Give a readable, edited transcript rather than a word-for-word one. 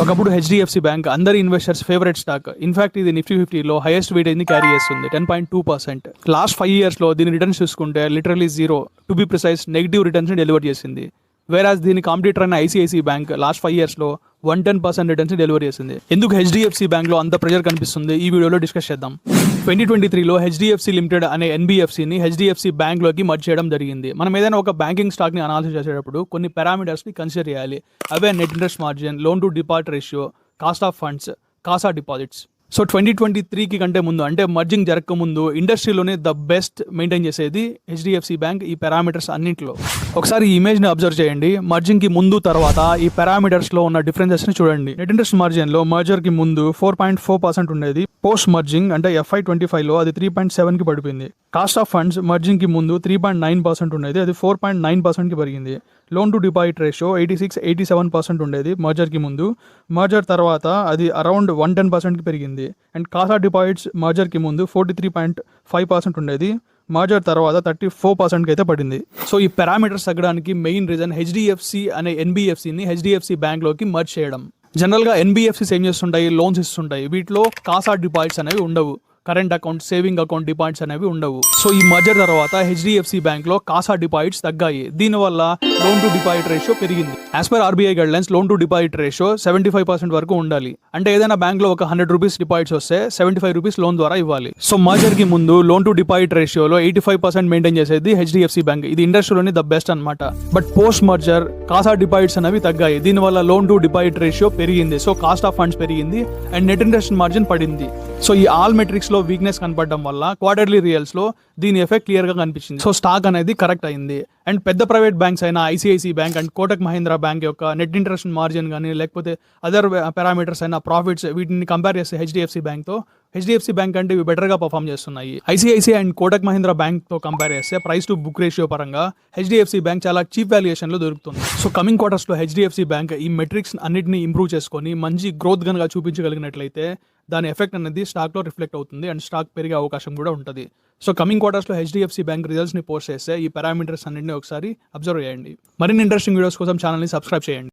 ఒకప్పుడు HDFC bank అందరి investors favourite stock. In fact ఇది నిఫ్టీ 50లో హైయెస్ట్ వెయిటేజ్ ని క్యారీ చేస్తుంది 10.2%. లాస్ట్ 5 years లో దీని రిటర్న్స్ చూసుకుంటే literally zero, to be precise negative returns ని డెలివర్ చేసింది. వేరాజ్ దీని కాంపిటీటర్ అయిన ఐసిఐసి బ్యాంక్ లాస్ట్ 5 years లో 110% రిటర్న్స్ ని డెలివర్ చేసింది. ఎందుకు హెచ్డిఎఫ్సి బ్యాంక్ లో అంత ప్రెజర్ కనిపిస్తుంది ఈ వీడియోలో డిస్కస్ చేద్దాం. 2023లో హెచ్డిఎఫ్సి లిమిటెడ్ అనే ఎన్బిఎఫ్సిని హెచ్డిఎఫ్సి బ్యాంక్ లోకి మర్జ్ చేయడం జరిగింది. మనం ఏదైనా ఒక బ్యాంకింగ్ స్టాక్ ని అనాలిసిస్ చేసేటప్పుడు కొన్ని పారామీటర్స్ ని కన్సిడర్ చేయాలి. అవే net interest margin, loan to deposit ratio, cost of funds, CASA deposits. So 2023కి కంటే ముందు అంటే మర్జింగ్ జరగక ముందు ఇండస్ట్రీలోనే ద బెస్ట్ మెయింటైన్ చేసేది హెచ్డిఎఫ్సి బ్యాంక్ ఈ పారామీటర్స్ అన్నింటిలో. ఒకసారి ఈ ఇమేజ్ని అబ్జర్వ్ చేయండి. మర్జింగ్కి ముందు తర్వాత ఈ పారామీటర్స్లో ఉన్న డిఫరెన్సెస్ని చూడండి. నెట్ ఇంట్రెస్ట్ మార్జిన్లో మర్జర్కి ముందు 4.4% ఉండేది. పోస్ట్ మర్జింగ్ అంటే FY25లో అది 3.7కి పడిపోయింది. కాస్ట్ ఆఫ్ ఫండ్స్ మర్జింగ్కి ముందు 3.9% ఉండేది, అది 4.9%కి పెరిగింది. లోన్ టు డిపాజిట్ రేషియో 86-87% ఉండేది మర్జర్కి ముందు. మర్జర్ తర్వాత అది అరౌండ్ 110%కి పెరిగింది. అండ్ కాసా డిపాజిట్స్ మర్జర్కి ముందు 43.5% ఉండేది, మర్జర్ తర్వాత 34%కి అయితే పడింది. సో ఈ పారామీటర్స్ తగ్గడానికి మెయిన్ రీజన్ హెచ్డిఎఫ్సి అనే ఎన్బిఎఫ్సిని హెచ్డిఎఫ్సి బ్యాంక్లోకి మర్జ్ చేయడం. జనరల్గా ఎన్బిఎఫ్సిస్ ఏం చేస్తుంటాయి, లోన్స్ ఇస్తుంటాయి. వీటిలో కాసా డిపాజిట్స్ అనేవి ఉండవు, current account, saving account deposits అనేవి ఉండవు. సో ఈ మర్జర్ తర్వాత హెచ్డిఎఫ్సి బ్యాంక్ లో కాసా డిపాజిట్స్ తగ్గాయి. దీనివల్ల లోన్ టు డిపాజిట్ రేషియో పెరిగింది. As per RBI guidelines loan to deposit ratio 75% వరకు ఉండాలి. అంటే ఏదైనా బ్యాంక్ లో ఒక 100 రూపీస్ డిపాజిట్స్ వస్తే 75 రూపీస్ లోన్ ద్వారా ఇవ్వాలి. సో మర్జర్ కి ముందు లోన్ టు డిపాజిట్ రేషియోలో 85% మెయింటైన్ చేసేది హెచ్డిఎఫ్సి బ్యాంక్. ఇది ఇండస్ట్రీలోని ద బెస్ట్ అనమాట. But post merger Kasa deposits అనేవి తగ్గాయి. దీనివల్ల లోన్ టు డిపాజిట్ రేషియో పెరిగింది. సో కాస్ట్ ఆఫ్ ఫండ్స్ పెరిగింది అండ్ నెట్ ఇంట్రెస్ట్ మార్జిన్ పడింది. సో ఈ ఆల్ మెట్రిక్స్ లో వీక్నెస్ కనపడడం వల్ల క్వార్టర్లీ రియల్స్ లో దీని ఎఫెక్ట్ క్లియర్ గా కనిపించింది. సో స్టాక్ అనేది కరెక్ట్ అయింది. అండ్ పెద్ద ప్రైవేట్ బ్యాంక్స్ అయిన ICICI bank and Kotak Mahindra bank యొక్క నెట్ ఇంట్రెస్ట్ మార్జిన్ కానీ లేకపోతే అదర్ పారామీటర్స్ అయిన ప్రాఫిట్స్, వీటిని కంపేర్ చేస్తే హెచ్డిఎఫ్సి బ్యాంక్ తో హెచ్డిఎఫ్సి బ్యాంక్ అంటే ఇవి బెటర్ గా పర్ఫామ్ చేస్తున్నాయి. ICICI and Kotak Mahindra bank తో కంపేర్ చేస్తే ప్రైస్ టు బుక్ రేషియో పరంగా హెచ్డిఎఫ్సి బ్యాంక్ చాలా చీప్ వాల్యుయేషన్ లో దొరుకుతుంది. సో కమింగ్ క్వార్టర్స్ లో హెచ్డిఎఫ్సి బ్యాంక్ ఈ మెట్రిక్స్ అన్నిటిని ఇంప్రూవ్ చేసుకొని మంచి గ్రోత్ గనక చూపించగలిగినట్లయితే దాని ఎఫెక్ట్ అనేది స్టాక్ లో రిఫ్లెక్ట్ అవుతుంది అండ్ స్టాక్ పెరిగే అవకాశం కూడా ఉంటుంది. సో కమింగ్ క్వార్టర్స్ లో హెచ్డిఎఫ్సి బ్యాంక్ రిజల్ట్స్ ని పోస్ట్ చేస్తే ఈ పారామీటర్స్ అన్నింటినీ ఒకసారి అబ్జర్వ్ చేయండి. మరిన్ని ఇంట్రెస్టింగ్ వీడియోస్ కోసం ఛానల్ ని సబ్స్క్రైబ్ చేయండి.